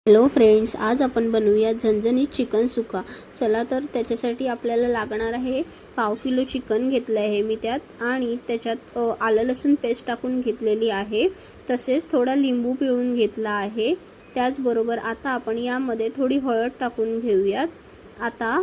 Hello friends, आज आपण बनवूया झणझणीत चिकन सुका। चला तर त्याच्यासाठी आपल्याला लागणार आहे पाव किलो चिकन घेतलं आहे मी त्यात, आणि त्याच्यात आलं लसूण पेस्ट टाकून घेतलेली आहे। तसेच थोडा लिंबू पिळून घेतला आहे। त्याचबरोबर आता आपण यामध्ये थोडी हळद टाकून घेऊयात। आता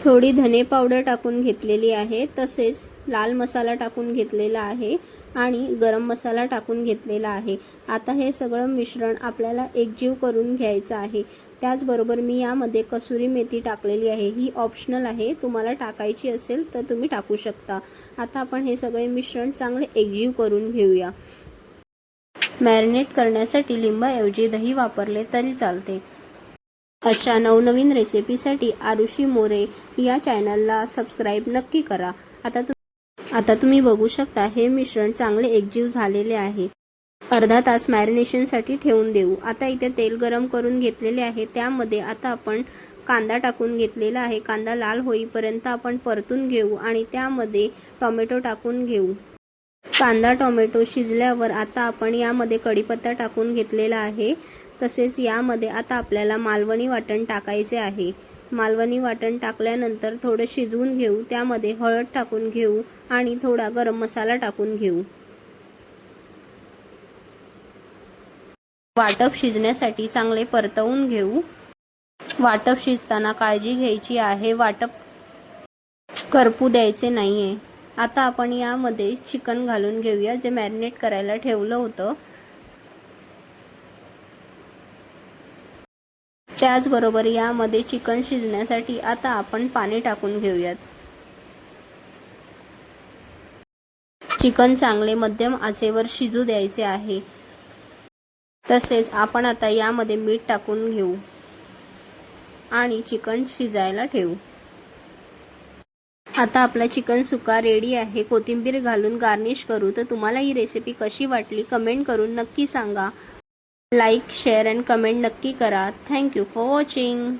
थोडी धने पावडर टाकून घेतलेली आहे, तसेच लाल मसाला टाकून घेतलेला आहे आणि गरम मसाला टाकून घेतलेला आहे। आता हे सगळं मिश्रण आपल्याला एकजीव करून घ्यायचं आहे। त्याचबरोबर मी यामध्ये कसुरी मेथी टाकलेली आहे, ही ऑप्शनल आहे, तुम्हाला टाकायची असेल तर तुम्ही टाकू शकता। आता आपण हे सगळे मिश्रण चांगले एकजीव करून घेऊया। मॅरिनेट करण्यासाठी लिंबाऐवजी दही वापरले तरी चालते। अशा नवनवीन रेसिपीसाठी आरुषी मोरे या चॅनलला सबस्क्राईब नक्की करा। आता तुम्ही बघू शकता हे मिश्रण चांगले एकजीव झालेले आहे। अर्धा तास मॅरिनेशनसाठी ठेवून देऊ। आता इथे तेल गरम करून घेतलेले आहे, त्यामध्ये आता आपण कांदा टाकून घेतलेला आहे। कांदा लाल होईपर्यंत आपण परतून घेऊ आणि त्यामध्ये टोमॅटो टाकून घेऊ। कांदा टोमॅटो शिजल्यावर आता आपण यामध्ये कढीपत्ता टाकून घेतलेला आहे। तसेच यामध्ये आता आपल्याला मालवणी वाटण टाकायचे आहे। मालवणी वाटण टाकल्यानंतर थोडे शिजवून घेऊ, त्यामध्ये हळद टाकून घेऊ आणि थोडा गरम मसाला टाकून घेऊ। वाटप शिजण्यासाठी चांगले परतवून घेऊ। वाटप शिजताना काळजी घ्यायची आहे, वाटप करपू द्यायचे नाहीये। आता आपण यामध्ये चिकन घालून घेऊया, जे मॅरिनेट करायला ठेवलं होतं। त्याचबरोबर यामध्ये चिकन शिजण्यासाठी आता आपण पाणी टाकून घेऊयात। चिकन चांगले मध्यम आचेवर शिजू द्यायचे आहे। तसेच आपण आता यामध्ये मीठ टाकून घेऊ आणि चिकन शिजायला ठेवू। आता आपला चिकन सुका रेडी आहे। कोथिंबीर घालून गार्निश करू। तर तुम्हाला ही रेसिपी कशी वाटली कमेंट करून नक्की सांगा। लाईक, शेअर अँड कमेंट नक्की करा। Thank you for watching.